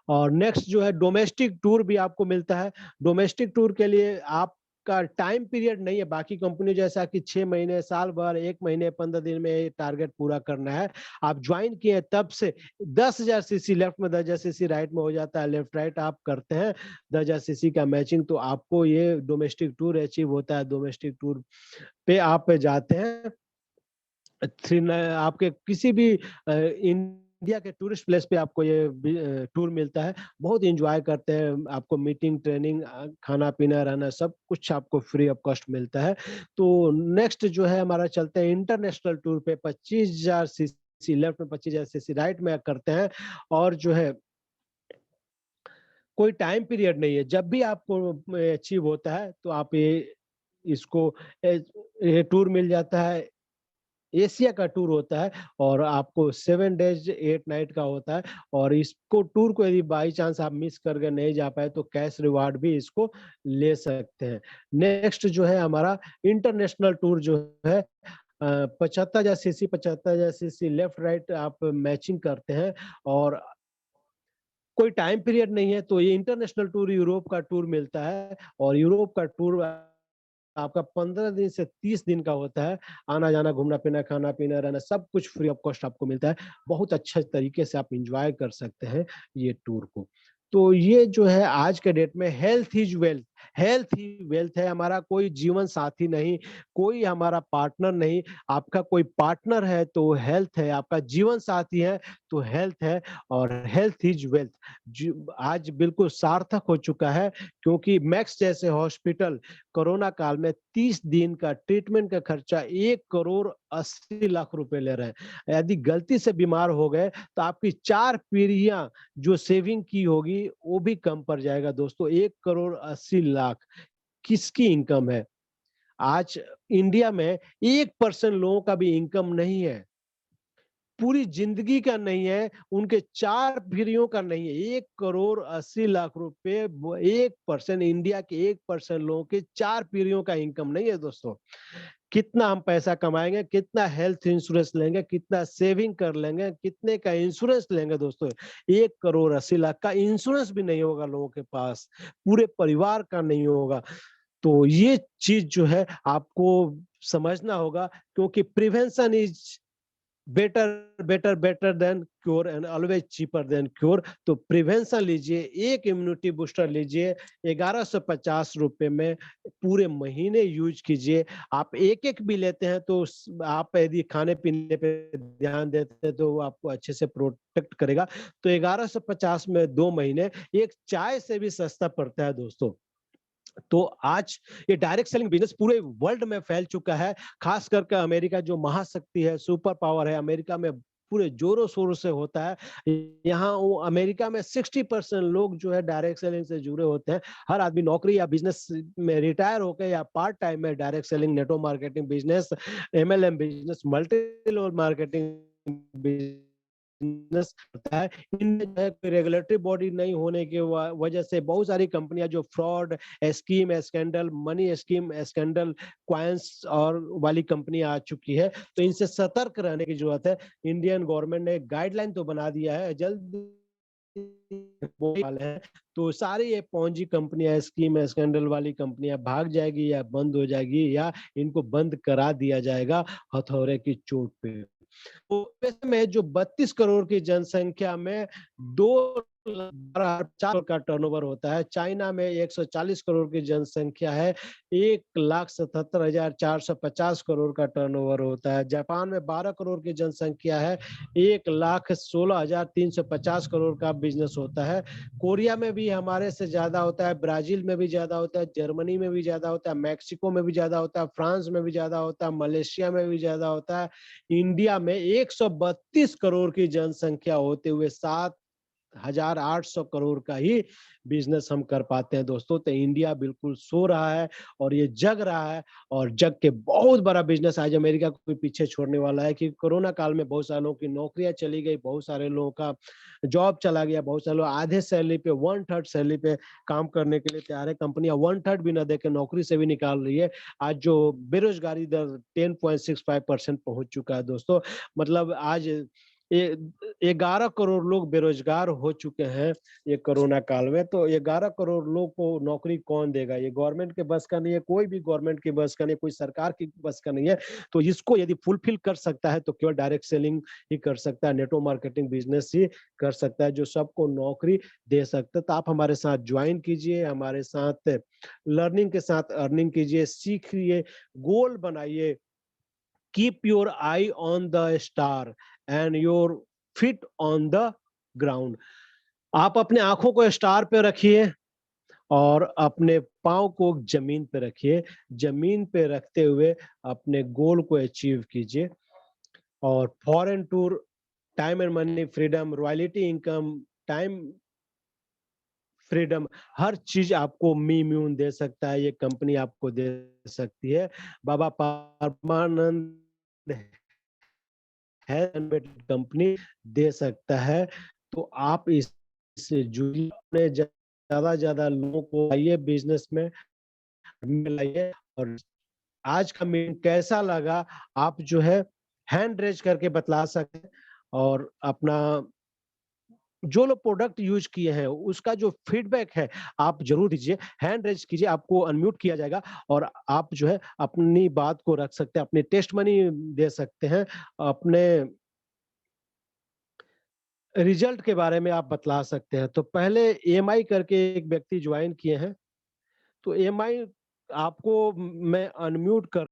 और नेक्स्ट जो है डोमेस्टिक टूर भी आपको मिलता है। डोमेस्टिक टूर के लिए आप का टाइम पीरियड नहीं है बाकी कंपनी जैसा कि 6 महीने, साल भर, 1 महीने, 15 दिन में टारगेट पूरा करना है। आप ज्वाइन किए तब से 10,000 सीसी लेफ्ट में, 10,000 सीसी राइट में हो जाता है, लेफ्ट राइट आप करते हैं 10,000 सीसी का मैचिंग तो आपको ये डोमेस्टिक टूर अचीव होता है। डोमेस्टिक टूर पे आप जाते हैं, आपके किसी भी इंडिया के टूरिस्ट प्लेस पे आपको ये टूर मिलता है। बहुत एंजॉय करते हैं, आपको मीटिंग, ट्रेनिंग, खाना पीना, रहना सब कुछ आपको फ्री ऑफ कॉस्ट मिलता है। तो नेक्स्ट जो है हमारा चलते हैं इंटरनेशनल टूर पे। 25,000 सीसी लेफ्ट में, 25,000 सीसी राइट में करते हैं और जो है कोई टाइम पीरियड नहीं है। जब भी आपको अचीव होता है तो आप इसको ये टूर मिल जाता है। एशिया का टूर होता है और आपको 7 डेज 8 नाइट का होता है और इसको टूर को यदि बाई चांस आप मिस करके नहीं जा पाए तो कैश रिवार्ड भी इसको ले सकते हैं। नेक्स्ट जो है हमारा इंटरनेशनल टूर जो है 75,000 सीसी लेफ्ट राइट आप मैचिंग करते हैं और कोई टाइम पीरियड नहीं है तो ये इंटरनेशनल टूर यूरोप का टूर मिलता है और यूरोप का टूर आपका 15 दिन से 30 दिन का होता है। आना-जाना, घूमना-फिरना, खाना-पीना, रहना सब कुछ फ्री ऑफ कॉस्ट आपको मिलता है। बहुत अच्छे तरीके से आप एन्जॉय कर सकते हैं ये टूर को। तो ये जो है आज के डेट में health is wealth, health he wealth है हमारा, कोई जीवन साथी नहीं, कोई हमारा पार्टनर नहीं। आपका कोई पार्टनर है तो हेल्थ है, आपका जीवन साथी है तो हेल्थ है, और हेल्थ इज वेल्थ। आज बिल्कुल सार्थक हो चुका है, क्योंकि मैक्स जैसे हॉस्पिटल कोरोना काल में 30 दिन का ट्रीटमेंट का खर्चा 1,80,00,000 रुपए ले रहे हैं। यदि गलती से बीमार हो गए तो आपकी 4 पीढ़ियां जो सेविंग की होगी वो भी कम पड़ जाएगा दोस्तों। 1,80,00,000 किसकी इनकम है? आज इंडिया में 1% लोगों का भी इनकम नहीं है, पूरी जिंदगी का नहीं है, उनके 4 पीढ़ियों का नहीं है। 1,80,00,000 रुपए 1% इंडिया के 1% लोगों के 4 पीढ़ियों का इनकम नहीं है दोस्तों। कितना हम पैसा कमाएंगे, कितना हेल्थ इंश्योरेंस लेंगे, कितना सेविंग कर लेंगे, कितने का इंश्योरेंस लेंगे दोस्तों? 1,80,00,000 का इंश्योरेंस भी नहीं होगा लोगों के पास, पूरे परिवार का नहीं होगा। तो ये चीज जो है आपको समझना होगा, क्योंकि prevention is better better better than cure and always cheaper than cure. तो प्रिवेंशन लीजिए, एक इम्यूनिटी बूस्टर लीजिए, 1150 रुपए में पूरे महीने यूज कीजिए। आप एक एक भी लेते हैं तो आप यदि खाने पीने पे ध्यान देते हैं तो वो आपको अच्छे से प्रोटेक्ट करेगा। तो 1150 में 2 महीने, एक चाय से भी सस्ता पड़ता है दोस्तों। तो आज ये डायरेक्ट सेलिंग बिजनेस पूरे वर्ल्ड में फैल चुका है, खास करके अमेरिका जो महाशक्ति है, सुपर पावर है, अमेरिका में पूरे जोरों शोरों से होता है। यहाँ वो अमेरिका में 60% लोग जो है डायरेक्ट सेलिंग से जुड़े होते हैं। हर आदमी नौकरी या बिजनेस में रिटायर होकर या पार्ट टाइम में direct selling, network marketing business, MLM business, multi level marketing business करता है। इनमें जो है कोई रेगुलेटरी बॉडी नहीं होने की वजह से बहुत सारी कंपनियां जो fraud scheme scandal, money scheme scandal, coins और वाली कंपनियां आ चुकी है। तो इनसे सतर्क रहने की जरूरत है। इंडियन गवर्नमेंट ने गाइडलाइन तो बना दिया है, जल्द वाले हैं, तो सारी ये पॉन्जी कंपनियां, स्कीम स्कैंडल वाली कंपनियां भाग जाएगी या बंद हो जाएगी, या इनको बंद करा दिया जाएगा हथौड़े की चोट पे। तो वैसे में जो 32 करोड़ की जनसंख्या में 2,12,400 का टर्नओवर होता है। चाइना में 140 करोड़ की जनसंख्या है, 1,77,450 करोड़ का टर्नओवर होता है। जापान में 12 करोड़ की जनसंख्या है, 1,16,350 करोड़ का बिजनेस होता है। कोरिया में भी हमारे से ज्यादा होता है, ब्राजील में भी ज्यादा होता है, जर्मनी में भी ज्यादा होता है, मैक्सिको में भी ज्यादा होता है, फ्रांस में भी ज्यादा होता है, मलेशिया में भी ज्यादा होता है। इंडिया में 132 करोड़ की जनसंख्या होते हुए 7,800 करोड़ का ही बिजनेस हम कर पाते हैं दोस्तों। तो इंडिया बिल्कुल सो रहा है और ये जग रहा है, और जग के बहुत बड़ा बिजनेस आज अमेरिका को भी पीछे छोड़ने वाला है। कि कोरोना काल में बहुत सारे लोगों की नौकरियां चली गई, बहुत सारे लोगों का जॉब चला गया, बहुत सारे लोग आधे सैलरी पे, 1/3 सैलरी पे काम करने के लिए तैयार है। कंपनियां 1/3 भी ना देकर नौकरी से भी निकाल रही है। आज जो बेरोजगारी दर 10.65% पहुंच चुका है दोस्तों। मतलब आज 11 करोड़ लोग बेरोजगार हो चुके हैं ये कोरोना काल में। तो 11 करोड़ लोग को नौकरी कौन देगा? ये गवर्नमेंट के बस का नहीं है, कोई भी गवर्नमेंट की बस का नहीं, कोई सरकार की बस का नहीं है। तो इसको यदि फुलफिल कर सकता है तो केवल डायरेक्ट सेलिंग ही कर सकता है, नेटवर्क मार्केटिंग बिजनेस ही कर सकता है, जो सबको नौकरी दे सकता है। तो आप हमारे साथ ज्वाइन कीजिए, हमारे साथ लर्निंग के साथ अर्निंग कीजिए, सीखिए, गोल बनाइए। Keep your I on the star and your feet on the ground. आप अपने आंखों को स्टार पे रखिए और अपने पाँव को जमीन पे रखिए। जमीन पे रखते हुए अपने गोल को अचीव कीजिए। और foreign tour, time and money freedom, royalty income, time freedom, हर चीज आपको मीम्यून दे सकता है, ये कंपनी आपको दे सकती है। बाबा परमानंद है कंपनी दे सकता है। तो आप इससे जुड़िए, अपने ज्यादा ज्यादा लोगों को आइए बिजनेस में लाइए। और आज का मीटिंग कैसा लगा आप जो है हैंड रेज करके बतला सकते हैं। और अपना जो लोग प्रोडक्ट यूज किए हैं उसका जो फीडबैक है आप जरूर दीजिए, हैंड रेज कीजिए, आपको अनम्यूट किया जाएगा और आप जो है अपनी बात को रख सकते हैं, अपने टेस्ट मनी दे सकते हैं, अपने रिजल्ट के बारे में आप बतला सकते हैं। तो पहले ईएमआई करके एक व्यक्ति ज्वाइन किए हैं, तो एमआई आपको मैं अनम्यूट कर